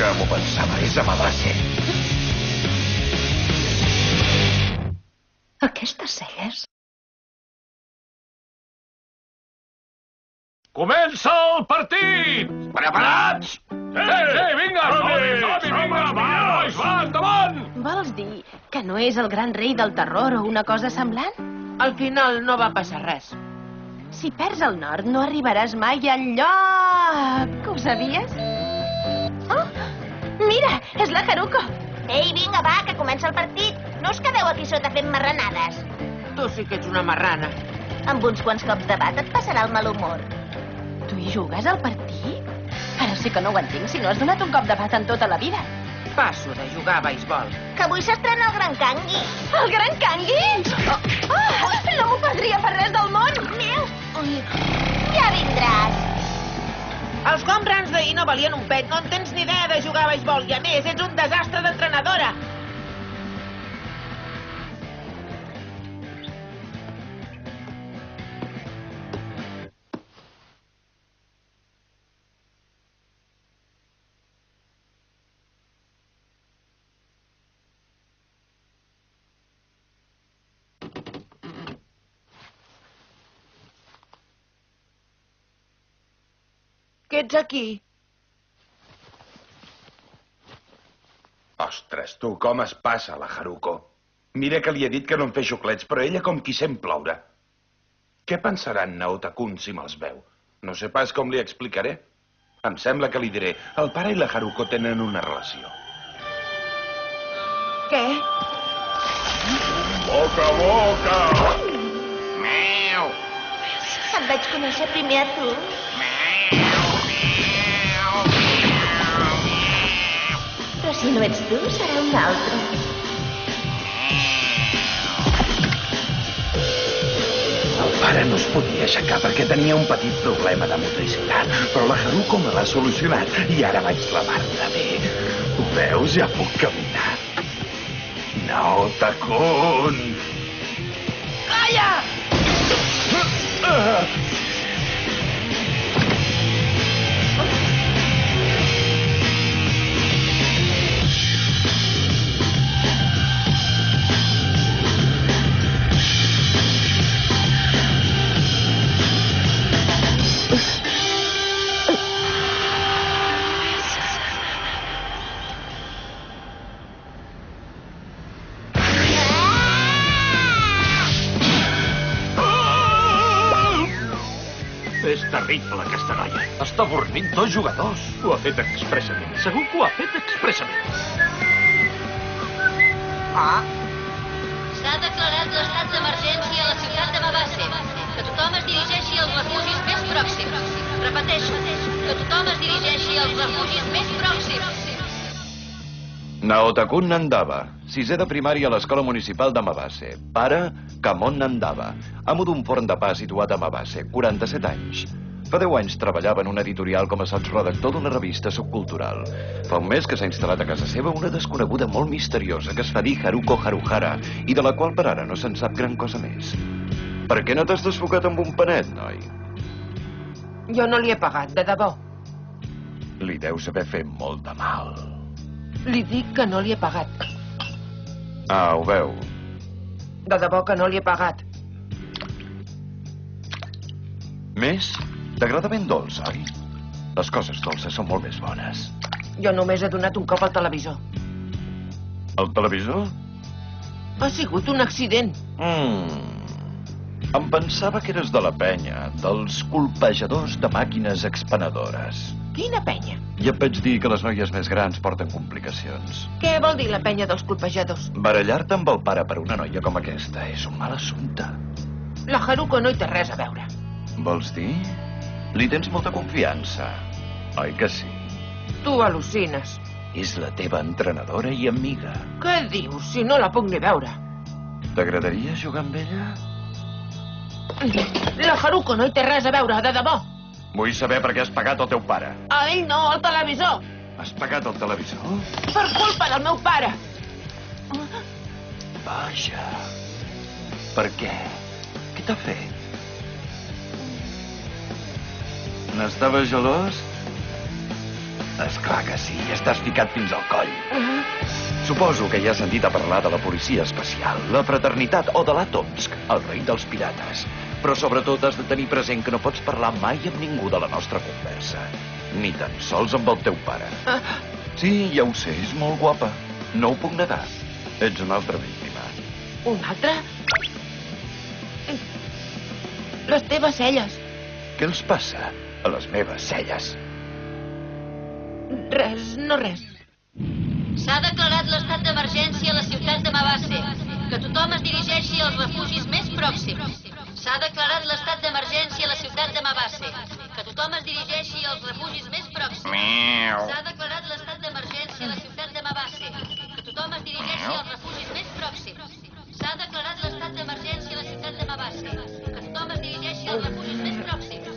Ja m'ho pensava, és a Mabase. Aquestes celles? Comença el partit! Preparats? Vinga! Som-hi, va, endavant! Vols dir que no és el gran rei del terror o una cosa semblant? Al final no va passar res. Si perds el nord, no arribaràs mai enlloc. Ho sabies? Oh, mira, és la Haruko. Ei, vinga, va, que comença el partit. No us quedeu aquí sota fent marranades. Tu sí que ets una marrana. Amb uns quants cops de bat et passarà el mal humor. Tu hi jugues al partit? Ara sí que no ho entenc si no has donat un cop de bat en tota la vida. Passo de jugar a beisbol. Que avui s'estrena el Gran Kangui. El Gran Kangui? No m'ho perdria per res del món. Meu! Ui, ja vindràs. Els home runs d'ahir no valien un pet. No en tens ni idea de jugar a beisbol. I a més, ets un desastre d'entrenadora. Que ets aquí? Ostres, tu, com es passa, la Haruko? Mira que li he dit que no em fes xoclets, però ella com qui sent ploure. Què pensaran Naotakun si me'ls veu? No sé pas com li explicaré. Em sembla que li diré, el pare i la Haruko tenen una relació. Què? Boca a boca! Meu! Et vaig conèixer primer a tu. Però si no ets tu, serà un altre. El pare no es podia aixecar perquè tenia un petit problema de motricitat, però la Haruko me l'ha solucionat i ara vaig la mar de bé. Ho veus? Ja puc caminar. Naotakun! Calla! És terrible, aquesta noia. Està avorrint dos jugadors. Ho ha fet expressament. Segur que ho ha fet expressament. S'ha declarat l'estat d'emergència a la ciutat de Mabase. Que tothom es dirigeixi als refugis més pròxims. Repeteixo, que tothom es dirigeixi als refugis més pròxims. Naotakun Nandava, sisè de primària a l'escola municipal de Mabase. Pare, Kamon Nandava, amo d'un forn de pa situat a Mabase, 47 anys. Fa 10 anys treballava en un editorial com a sotsredactor d'una revista subcultural. Fa un mes que s'ha instal·lat a casa seva una desconeguda molt misteriosa que es fa dir Haruko Haruhara i de la qual per ara no se'n sap gran cosa més. Per què no t'has desfocat amb un panet, noi? Jo no li he pagat, de debò. Li deus haver fet molt de mal. Li dic que no li he pagat. Ah, ho veu. De debò que no li he pagat. Més? T'agrada ben dolç, oi? Les coses dolces són molt més bones. Jo només he donat un cop al televisor. El televisor? Ha sigut un accident. Em pensava que eres de la penya, dels colpejadors de màquines expenedores. Quina penya? I et vaig dir que les noies més grans porten complicacions. Què vol dir la penya dels colpejadors? Barallar-te amb el pare per una noia com aquesta és un mal assumpte. La Haruko no hi té res a veure. Vols dir? Li tens molta confiança, oi que sí? Tu al·lucines. És la teva entrenadora i amiga. Què dius, si no la puc ni veure? T'agradaria jugar amb ella? La Haruko no hi té res a veure, de debò. Vull saber per què has pagat el teu pare. A ell no, al televisor. Has pagat el televisor? Per culpa del meu pare. Vaja. Per què? Què t'ha fet? N'estava gelós? Esclar que sí, estàs ficat fins al coll. Suposo que ja has sentit a parlar de la policia especial, la fraternitat o de l'Atomsk, el rei dels pirates. Però sobretot has de tenir present que no pots parlar mai amb ningú de la nostra conversa. Ni tan sols amb el teu pare. Sí, ja ho sé, és molt guapa. No ho puc negar. Ets una altra víctima. Un altre? Les teves celles. Què els passa a les meves celles? Res, no res. S'ha declarat l'estat d'emergència a la ciutat de Mabase. Que tothom es dirigeixi als refugis més pròxims. S'ha declarat l'estat d'emergència a la ciutat de Mabase. Que tothom es dirigeixi als refugis més pròxims. S'ha declarat l'estat d'emergència a la ciutat de Mabase. Que tothom es dirigeixi als refugis més pròxims. S'ha declarat l'estat d'emergència a la ciutat de Mabase. Que tothom es dirigeixi als refugis més pròxims.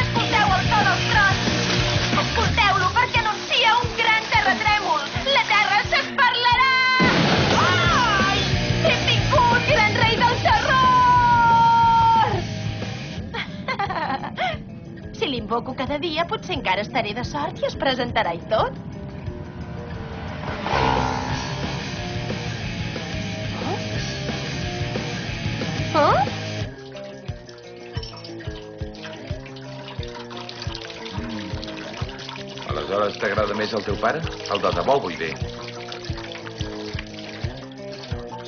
Escolteu el to dels trons! Escolteu-lo perquè anuncia un gran terratrèmol! La terra s'esparlarà! Ai! Benvingut, gran rei del terror! Si l'invoco cada dia, potser encara estaré de sort i es presentarà i tot. Oh? Aleshores t'agrada més el teu pare? El de debò, vull dir.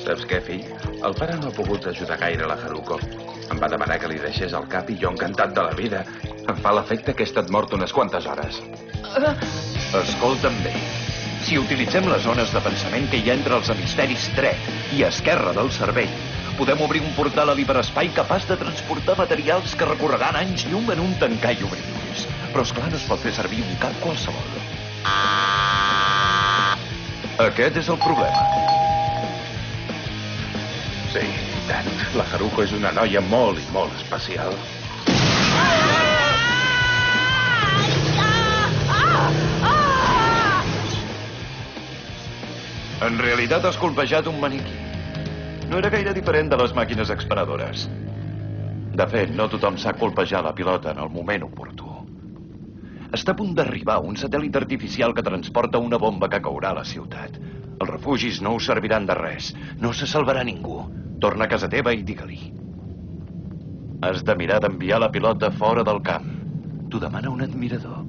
Saps què, fill? El pare no ha pogut ajudar gaire la Haruko. Em va demanar que li deixés el cap i jo encantat de la vida. Em fa l'efecte que he estat mort unes quantes hores. Escolta'm bé. Si utilitzem les zones de pensament que hi ha entre els hemisferis dret i esquerre del cervell, podem obrir un portal a l'hiperespai capaç de transportar materials que recorreran anys llum en un tancar i obrir ulls. Però, esclar, no es pot fer servir un cap qualsevol. Aquest és el problema. Sí, i tant. La Haruko és una noia molt i molt especial. En realitat has colpejat un maniquí. No era gaire diferent de les màquines expenedores. De fet, no tothom sap colpejar la pilota en el moment oportú. Està a punt d'arribar un satèl·lit artificial que transporta una bomba que caurà a la ciutat. Els refugis no us serviran de res. No se salvarà ningú. Torna a casa teva i digue-li. Has de mirar d'enviar la pilota fora del camp. T'ho demana un admirador.